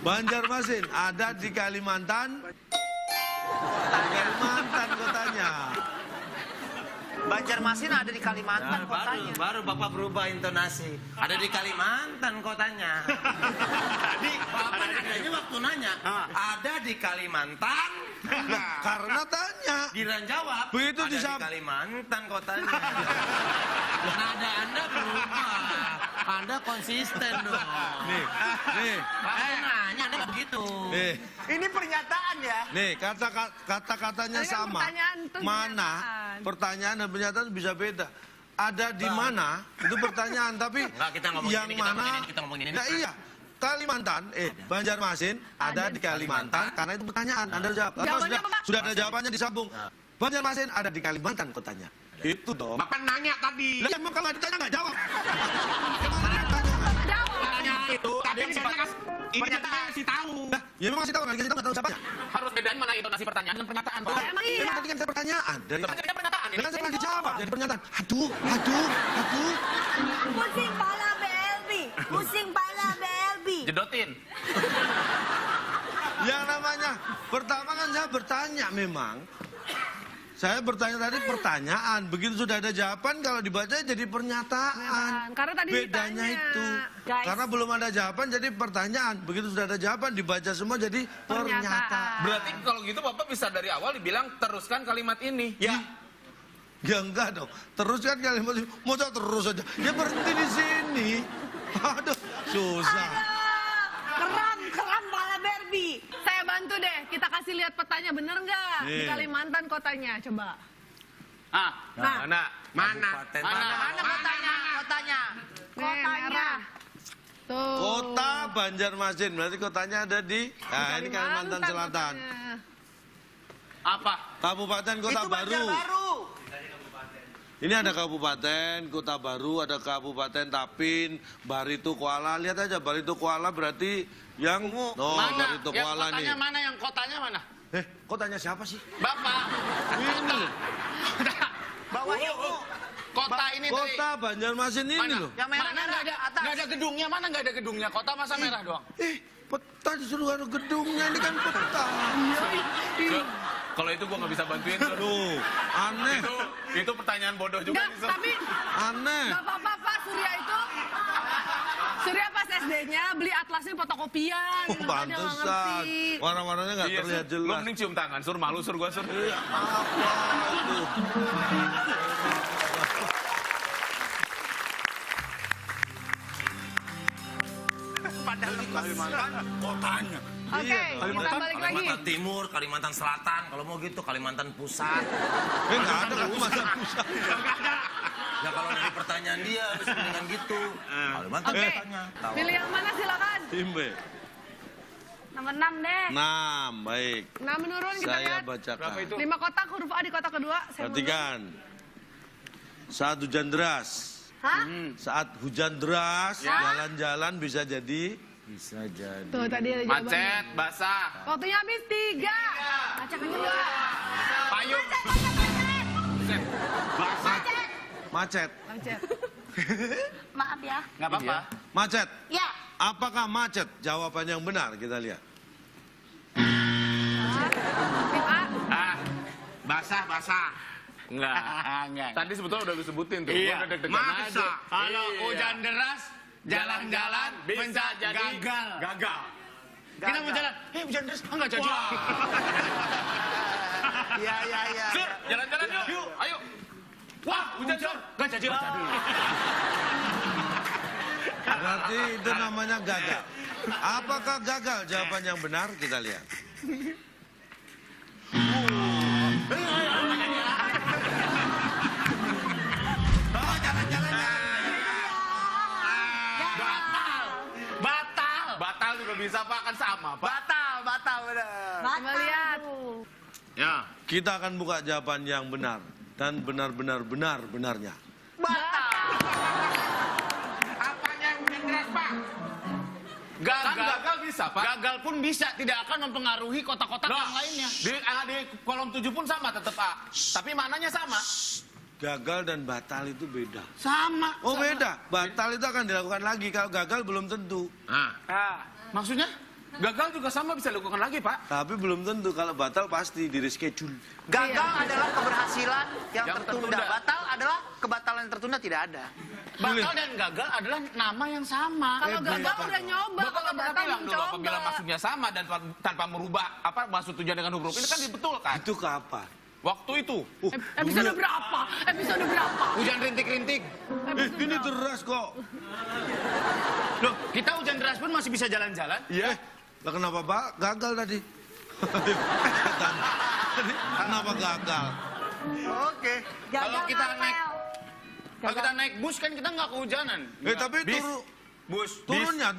Banjarmasin ada di Kalimantan. Kalimantan kotanya. Banjarmasin ada di Kalimantan kotanya. Baru Bapak berubah intonasi. Ada di Kalimantan kotanya. Tadi Bapak nanya waktu nanya, ada di Kalimantan. Karena tanya. Giliran jawab, Begitu ada di disab- Kalimantan kotanya. Nada Anda berubah. Anda konsisten dong. Nih. Bapak nanya, Anda begitu. Nih. Ini pernyataan ya. Nih, kata-katanya Tadi kan sama. pertanyaan tuh Mana? pernyataan. Pertanyaan dan pernyataan bisa beda. Ada di mana? Itu pertanyaan, tapi Enggak, kita ngomongin yang ini, kita mana? ngomongin ini. Nah, iya. Kalimantan, Banjarmasin ada di Kalimantan karena itu pertanyaan. Anda jawab. Apa Jawabannya apa, Pak? sudah ada jawabannya disambung. Banjarmasin ada di Kalimantan kotanya. Itu dong. Bapak nanya tadi. Lah, emang kalau nggak ditanya nggak jawab. Tanya itu tadi yang ini kita kasih tahu. Ya memang masih tahu, nggak dikasih tahu nggak tahu siapanya. Harus bedain mana intonasi pertanyaan dan pernyataan. Emang iya. Memang tadi kan saya pertanyaan. Tadi pernyataan ini. Dengan saya pernah dijawab jadi pernyataan. Aduh. Pusing pala BLB. Pusing pala BLB. Jedotin. Yang namanya pertama kan saya bertanya memang. Saya bertanya tadi pertanyaan. Begitu sudah ada jawaban kalau dibaca jadi pernyataan. Karena tadi bedanya ditanya. itu. Guys. Karena belum ada jawaban jadi pertanyaan. Begitu sudah ada jawaban dibaca semua jadi pernyataan. Berarti kalau gitu Bapak bisa dari awal dibilang teruskan kalimat ini. Ya. Ya enggak dong. Terus kan kalimat itu mau terus aja. Ya berhenti di sini. Aduh, susah. Keren pala Barbie. Saya bantu deh, kita kasih lihat petanya bener nggak? Di Nih. Kalimantan kotanya, coba. Mana? Kabupaten Mana kotanya? Nih, merah. Tuh. Kota Banjarmasin. Berarti kotanya ada di ini Kalimantan Selatan. kotanya. Apa? Kabupaten Kota Itu Baru. Banjarbaru. Ini ada kabupaten, Kota Baru, ada kabupaten Tapin, Barito Kuala. Lihat aja, Barito Kuala berarti yang... Oh, Barito Yang Kuala nih. kotanya mana? Yang kotanya mana? Kotanya siapa sih? Bapak. Ini loh. Bawah itu. Kota ini tadi. Kota Banjarmasin ini Mana? loh. Yang merah Mana nggak ada? atas. Nggak ada gedungnya. Mana nggak ada gedungnya? Kota masa merah doang. Peta disuruh ada gedungnya, ini kan peta. Kalau itu gua nggak bisa bantuin. Tuh, aneh, Itu pertanyaan bodoh juga. Enggak, tapi aneh. nggak apa-apa Pak, Surya pas SD-nya beli atlasnya fotokopian. Oh, Makanya nggak pantesan. ngerti. Warna-warnanya nggak terlihat Lu jelas. mending cium tangan. Sur malu, sur gua sur. Apa itu? kotanya. Oke, kita balik lagi. Kalimantan Timur, Kalimantan Selatan. Kalau mau gitu Kalimantan Pusat. Nggak ada Kalimantan Pusat. Ya kalau dari pertanyaan dia harus dengan gitu. Kalimantan Oke, kotanya. Tahu. pilih yang mana silakan. Timbe. Nomor 6 deh. 6, baik. Nah, menurun kita Saya lihat. bacakan. 5 kotak, huruf A di kotak kedua. Saya mundur. Perhatikan. Saat hujan deras. Hah? Saat hujan deras, jalan-jalan bisa jadi... Bisa jadi. Tuh, tadi ada jawabannya. Macet, basah, Waktunya habis 3. Baca kedua. payung. Macet. Macet. Maaf ya. Nggak apa-apa. Macet. Ya. Apakah macet? Jawaban yang benar, kita lihat. Tim A. Basah. Enggak. Enggak. Tadi sebetulnya udah lu sebutin tuh. Iya. Gua udah deg-degan Masa aja. kalau Iya. hujan deras jalan-jalan bisa jadi gagal. Kita mau jalan, hujan deras enggak jadi. Iya. Sur, jalan-jalan yuk. Ayo. Wah, hujan sur. Enggak jadi. Berarti itu namanya gagal. Apakah gagal? Jawaban yang benar, kita lihat. Batal juga bisa Pak, kan sama Pak. Batal bener. Coba lihat. Ya. Kita akan buka jawaban yang benar. Dan benar-benarnya. Apanya yang hujan deras, Pak? Kan gagal bisa Pak. Gagal pun bisa tidak akan mempengaruhi kotak-kotak yang lainnya. Di kolom 7 pun sama tetap A. Tapi mananya sama. Gagal dan batal itu beda. Sama. Oh beda. Batal itu akan dilakukan lagi. Kalau gagal belum tentu. Nah, Maksudnya? Gagal juga sama bisa dilakukan lagi, Pak. Tapi belum tentu, kalau batal pasti di reschedule. Gagal adalah keberhasilan yang Yang tertunda. tertunda. Batal adalah kebatalan yang tertunda tidak ada. Batal dan gagal adalah nama yang sama. Kalau gagal udah nyoba, Bapak kalau kan pernah batal bilang dulu apabila mencoba. maksudnya sama dan tanpa merubah maksud tujuan dengan huruf ini kan dibetulkan. Itu kapan? Waktu itu. Episode berapa? Episode berapa? Hujan rintik-rintik. Ini deras kok. Loh, kita hujan deras pun masih bisa jalan-jalan. Iya. Lah kenapa Pak? Gagal tadi. Kenapa gagal? Oke. Kalau kita ngapel. naik, kalau kita naik bus kan kita nggak kehujanan. Tapi Bis. Bus. turunnya.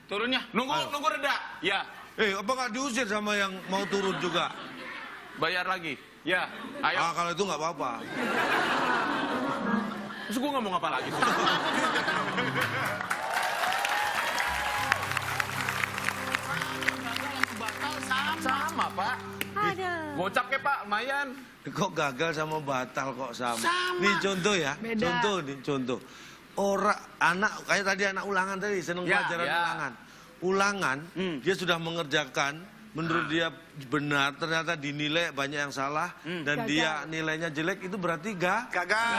Turunnya. Nunggu reda. Ya, Apa nggak diusir sama yang mau turun juga? Bayar lagi. ya. Ayo. Kalau itu nggak apa-apa. Terus gue ngomong apa lagi? Batal sama. Sama, Pak. Aduh. Gocap ya, Pak. Lumayan. Kok gagal sama batal kok sama? Nih contoh ya. Beda. Contoh. Orang anak kayak tadi anak ulangan tadi seneng Ya, pelajaran ya. ulangan. Ulangan dia sudah mengerjakan menurut dia benar ternyata dinilai banyak yang salah dan dia nilainya jelek itu berarti Gagal.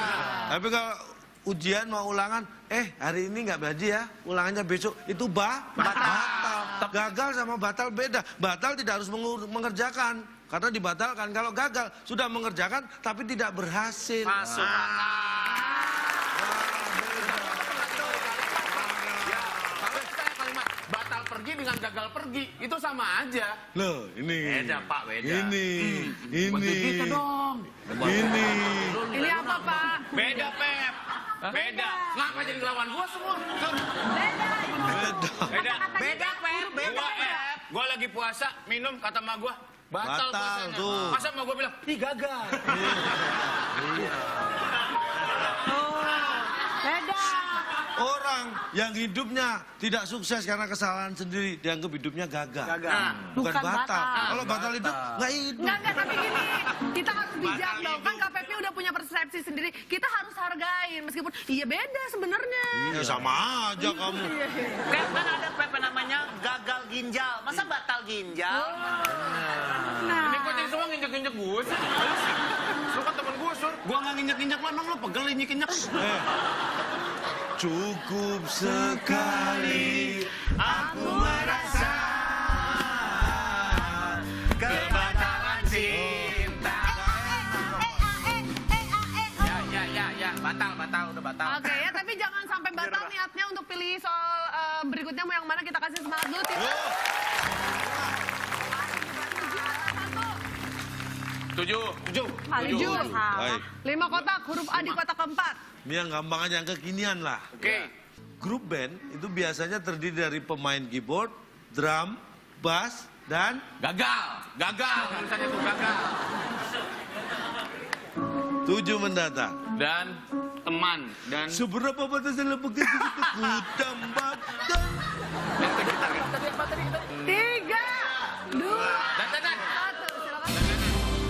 Tapi kalau ujian mau ulangan, hari ini nggak belajar ya, ulangannya besok itu batal. Gagal sama batal beda. Batal tidak harus mengerjakan karena dibatalkan. Kalau gagal sudah mengerjakan tapi tidak berhasil. Masuk Kalau kita kalimat batal pergi dengan gagal pergi, itu sama aja. Loh, ini. Beda, Pak, beda. Ini. Bantu kita dong. Ini. Ini apa, Pak? Beda, Pep. Beda. Ngapa jadi lawan gua semua? Beda. Beda, Pep. Beda. Gua lagi puasa, minum kata emak gua. Batal Batal, puasanya. tuh. Masa emak gua bilang, ih gagal. Beda. Orang yang hidupnya tidak sukses karena kesalahan sendiri dianggap hidupnya gagal. Bukan Bukan batal. batal. Kalau batal itu nggak hidup. Enggak, tapi gini, kita harus bijak dong. Kan KPP udah punya persepsi sendiri. Kita harus hargain, meskipun iya beda sebenarnya. Iya sama aja kamu. Pep kan ada Pep namanya gagal ginjal. Masa batal ginjal? Ini kok jadi semua nginjek-nginjek gue sih? Lu kan temen gue, Sur. Gua nggak nginjek-nginjek lo, emang lo pegel injek-injek. Cukup sekali aku merasa Kebatalan cinta. Ya. Batal, udah batal. Oke ya, tapi jangan sampai batal niatnya untuk pilih soal berikutnya mau yang mana, kita kasih semangat dulu. Tito. Tujuh. Tujuh. Baik. 5 kotak, huruf A di kotak keempat. Ini yang gampang aja, yang kekinian lah. Oke. Grup band itu biasanya terdiri dari pemain keyboard, drum, bass, dan Gagal. Tulisannya tuh gagal. 7 mendatang. Dan Teman dan Seberapa batasan lebuk itu tambahkan. 3, 2, Dan. 1. Silakan.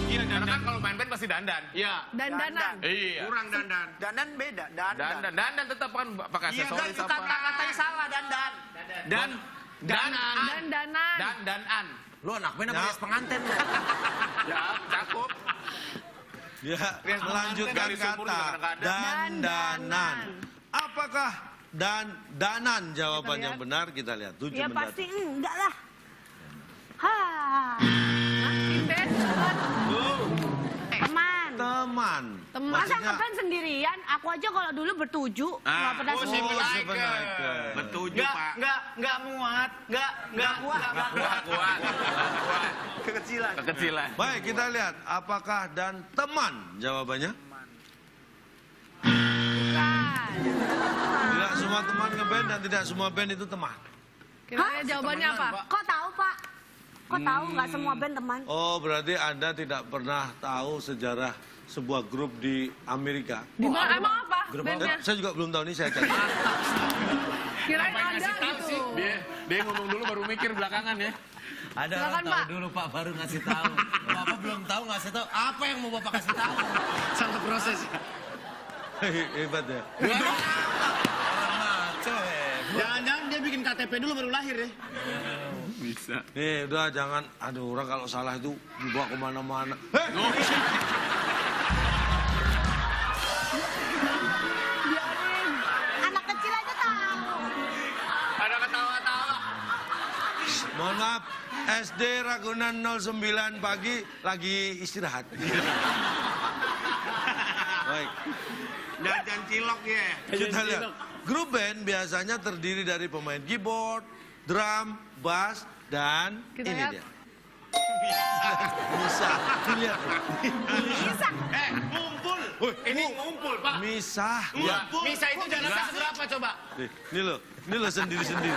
Iya, dan kan kalau main band pasti dandan. Iya. Dandanan. Iya. Kurang dandan. Dandan beda. Dandan. Dandan tetap kan pakai Iya, aksesoris itu apa. kata-katanya salah dandan. Dan Dandanan. Dan. Lu anak band apa Ya. rias pengantin? Ya, cakup. Ya, Rias melanjutkan pengantin, garis sumur juga kata kadang-kadang. dandanan. Apakah dandanan jawaban Kita yang lihat. benar? Kita lihat 7 Ya mendatang. pasti enggak lah. Ha. Inden. Teman. Teman. Masa ngeband sendirian? Aku aja kalau dulu bertuju nggak pernah Oh, sendirian. Seven Icon. Betujuh, Pak. Nggak muat. Nggak Kuat. Kekecilan. Baik, kita lihat apakah dan teman jawabannya. Bukan. Tidak semua teman ngeband dan tidak semua band itu teman. Kira-kira jawabannya apa? Kok tahu Pak? Kok tahu nggak semua band teman? Oh, berarti Anda tidak pernah tahu sejarah sebuah grup di Amerika. Di mana emang apa bandnya? Saya juga belum tahu, ini saya cari. Kirain ada gitu. Dia ngomong dulu baru mikir belakangan ya. Ada Silakan, orang tahu Pak. dulu Pak baru ngasih tahu. Bapak belum tahu ngasih tahu. Apa yang mau Bapak kasih tahu? Satu proses. Hebat ya. Orang maco. Jangan-jangan dia bikin KTP dulu baru lahir ya. Nih udah jangan, aduh orang kalau salah itu dibawa kemana-mana. Anak kecil aja tahu. Ada ketawa-tawa. Mohon maaf, SD Ragunan 09 pagi lagi istirahat. Baik, Dan cilok ya. kita lihat. Grup band biasanya terdiri dari pemain keyboard, drum, bass, dan Kita ini lihat. dia. Bisa, lihat. Bisa. Ngumpul. Ini ngumpul, Pak. Misah, ya. Misa itu jaraknya seberapa coba? Nih, ini lo sendiri-sendiri.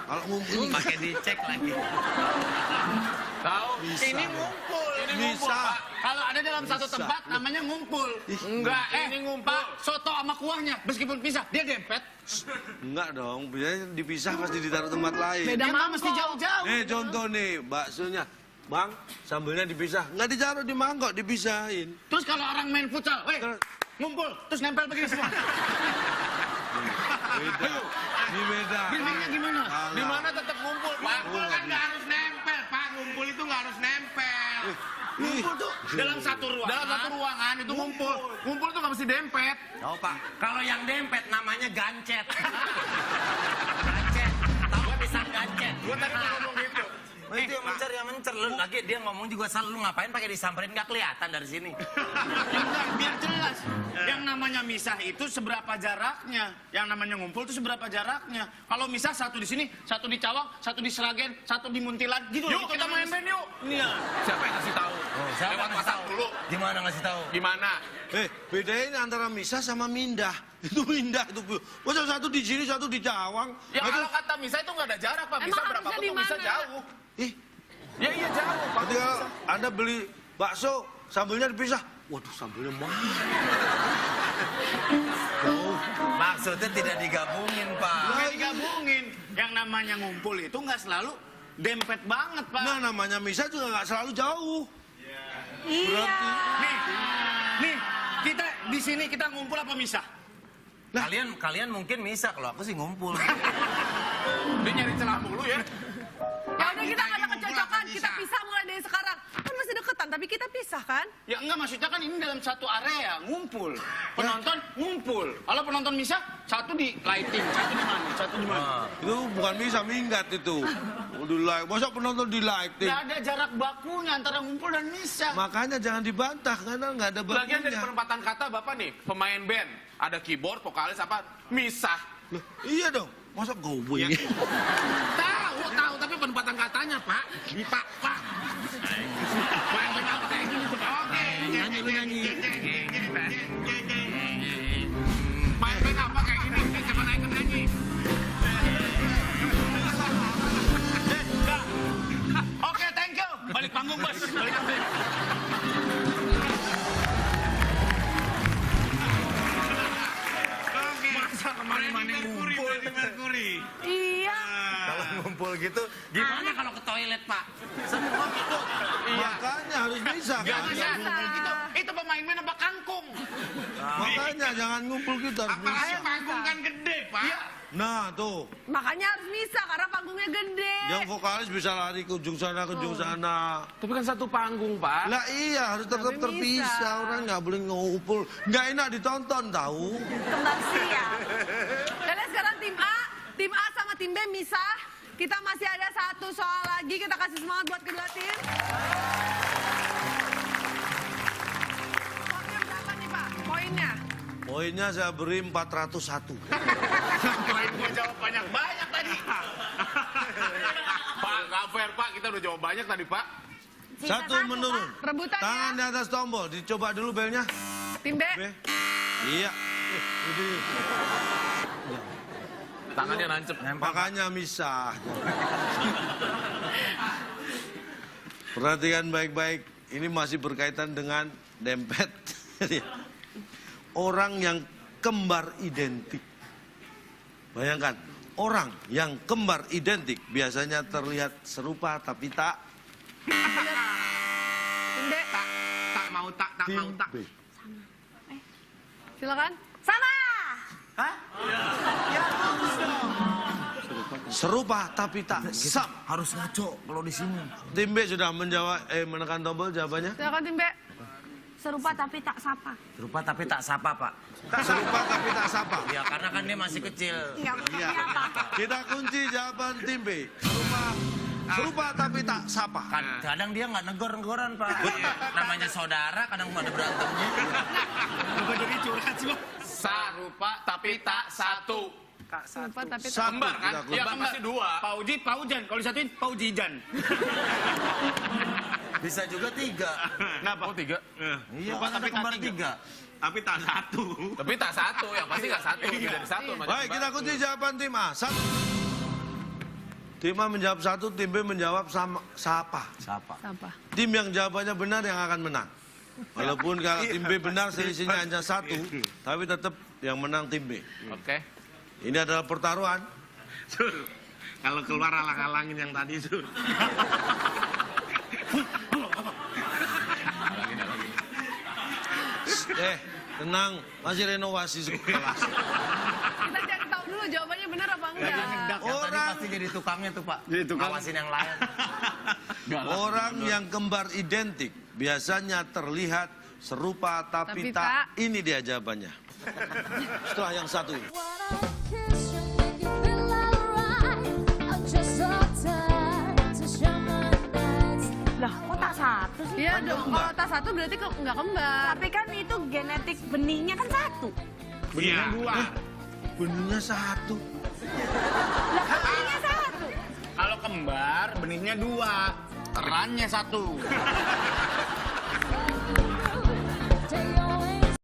Kalau ngumpul Pakai dicek lagi. Tahu? bisa. Ini ngumpul. Bisa. Pak. Kalau ada dalam satu Bisa. tempat namanya ngumpul. Enggak, ini ngumpul. Pak, soto sama kuahnya meskipun pisah, dia dempet. Enggak dong, biasanya dipisah pasti ditaruh tempat lain. Beda Emang mangkok. mesti jauh-jauh. Nih contoh nih, baksonya. Bang, sambelnya dipisah. Nggak ditaruh di mangkok, dipisahin. Terus kalau orang main futsal, weh, ngumpul, terus nempel begini semua. Beda. Ini beda. Bilangnya gimana? Salah. Di mana tetap ngumpul, Pak? Ngumpul kan nggak harus nempel, Pak. Ngumpul itu nggak harus nempel. Ngumpul tuh dalam satu ruangan. Dalam satu ruangan itu ngumpul. Ngumpul tuh nggak mesti dempet. Tahu Pak, kalau yang dempet namanya gancet. Gancet. Tahu pisang gancet. Gua tadi mau ngomong gitu. Itu yang mencer, yang mencer. Lu lagi dia ngomong juga selalu, lu ngapain pakai disamperin nggak kelihatan dari sini. Enggak, biar jelas. Yang namanya misah itu seberapa jaraknya. Yang namanya ngumpul itu seberapa jaraknya. Kalau misah satu di sini, satu di Cawang, satu di Seragen, satu di Muntilan, gitu. Yuk kita main band yuk. Iya. Siapa yang ngasih tahu? Siapa Lewat ngasih WhatsApp tahu? dulu. Gimana ngasih tahu? Gimana? Bedain antara misah sama mindah. Itu mindah itu. Masa satu di sini, satu di Cawang. Ya Nah, kalau kata Misa itu nggak ada jarak, Pak. Misa Emang berapa harusnya pun di tuh bisa mana? jauh. Ih, Ya iya jauh, Pak. ketika Anda beli bakso, sambelnya dipisah. Waduh, sambelnya mahal. Maksudnya tidak digabungin, Pak. Nggak digabungin. Yang namanya ngumpul itu nggak selalu dempet banget, Pak. Nah, namanya misah juga nggak selalu jauh. Iya. Nih, kita di sini kita ngumpul apa misah? Kalian mungkin bisa, kalau aku sih ngumpul. Dia nyari celah mulu ya. Ya udah kita nggak ada kecocokan, kita pisah mulai dari sekarang. Kan masih deketan, tapi kita pisah kan? Ya enggak, maksudnya kan ini dalam satu area, ngumpul. Penonton ngumpul. Kalau penonton misah, satu di lighting, satu di mana, satu di mana. Itu bukan misah, minggat itu. Udah like, masa penonton di lighting? Nggak ada jarak bakunya antara ngumpul dan misah. Makanya jangan dibantah karena nggak ada Bagian dari bakunya. penempatan kata Bapak nih, pemain band. Ada keyboard, vokalis apa, misah. Loh, iya dong, masa gowe? Tahu, tapi penempatan katanya, Pak. Pak. Main band apa kayak gini, Pak? Oke. Nyanyi. Main band apa kayak gini? Coba naik nyanyi. Oke, thank you. Balik panggung, Bos. Balik panggung. Masa kemana-mana ngumpul. Iya. Kalau ngumpul gitu, gimana kalau ke toilet, Pak? Semua gitu. Makanya harus bisa kan? Bisa. Itu pemain band apa kangkung? Makanya jangan ngumpul gitu harus bisa. Panggung kan gede, Pak. Nah tuh, Makanya harus bisa karena panggungnya gede. yang vokalis bisa lari ke ujung sana, ke ujung sana. Tapi kan satu panggung, Pak. Lah iya, harus tetap Tapi terpisah. bisa. Orang nggak boleh ngumpul. Nggak enak ditonton, tahu? Kembang siap. Dan sekarang tim A sama tim B misah. Kita masih ada satu soal lagi, kita kasih semangat buat kedua tim. Poinnya berapa nih Pak? Poinnya? Poinnya saya beri 401. Poin gua jawab banyak tadi. Pak, nggak fair, Pak. Kita udah jawab banyak tadi, Pak. Sisa Satu menurun. Rebutan Tangan ya. di atas tombol. Dicoba dulu belnya. Tim B. B. Iya. Ini. Tangannya nancep. Makanya misah. Perhatikan baik-baik. Ini masih berkaitan dengan dempet. Orang yang kembar identik. Bayangkan, orang yang kembar identik biasanya terlihat serupa tapi tak. Tim B. Tak mau tak Tim mau tak. B. Silakan. Sama. Hah? Ya bagus dong. Serupa tapi tak sama. Harus ngaco kalau di sini. Tim B sudah menjawab, menekan tombol jawabannya. Silakan tim B. Serupa tapi tak sapa. Serupa tapi tak sapa, Pak. Serupa tapi tak sapa. Ya, karena kan dia masih kecil. Enggak Iya. apa. Kita kunci jawaban tim B. Serupa tapi tak sapa. Kadang dia nggak negor-negoran, Pak. Namanya saudara, kadang ada berantemnya. Bukan jadi curhat sih, Bang. Sarupa tapi tak satu. Serupa tapi tak Satu. Kembar kan? Tidak Iya, keluar. kembar. Pasti dua. Pauji, Paujan. Kalau disatuin, Paujijan. Bisa juga 3. Kenapa? Oh, 3. Iya, kan ada kembar 3. Tapi tak satu. Tapi tak satu, yang pasti nggak satu, lebih dari satu. Baik, kita kunci jawaban tim A. Satu. Tim A menjawab 1, tim B menjawab sapa. Sapa. apa? Tim yang jawabannya benar yang akan menang. Walaupun kalau tim B benar selisihnya hanya 1, tapi tetap yang menang tim B. Oke. Ini adalah pertaruhan. Sur, kalau keluar alang-alangin yang tadi, Sur. Tenang, masih renovasi kelas. Kita cari tahu dulu jawabannya benar apa enggak. Yang tadi Orang- pasti jadi tukangnya tuh, Pak. Jadi tukang. Ngawasin yang lain. Orang yang kembar identik biasanya terlihat serupa tapi, Tapi tak. Ini dia jawabannya. Setelah yang satu ini. Lah, kok tak satu sih? Iya dong, kalau tak satu berarti nggak kembar. Tapi kan itu genetik benihnya kan satu. Benihnya 2. Benihnya 1. Lah, kan benihnya satu. Kalau kembar, benihnya 2. Terannya 1.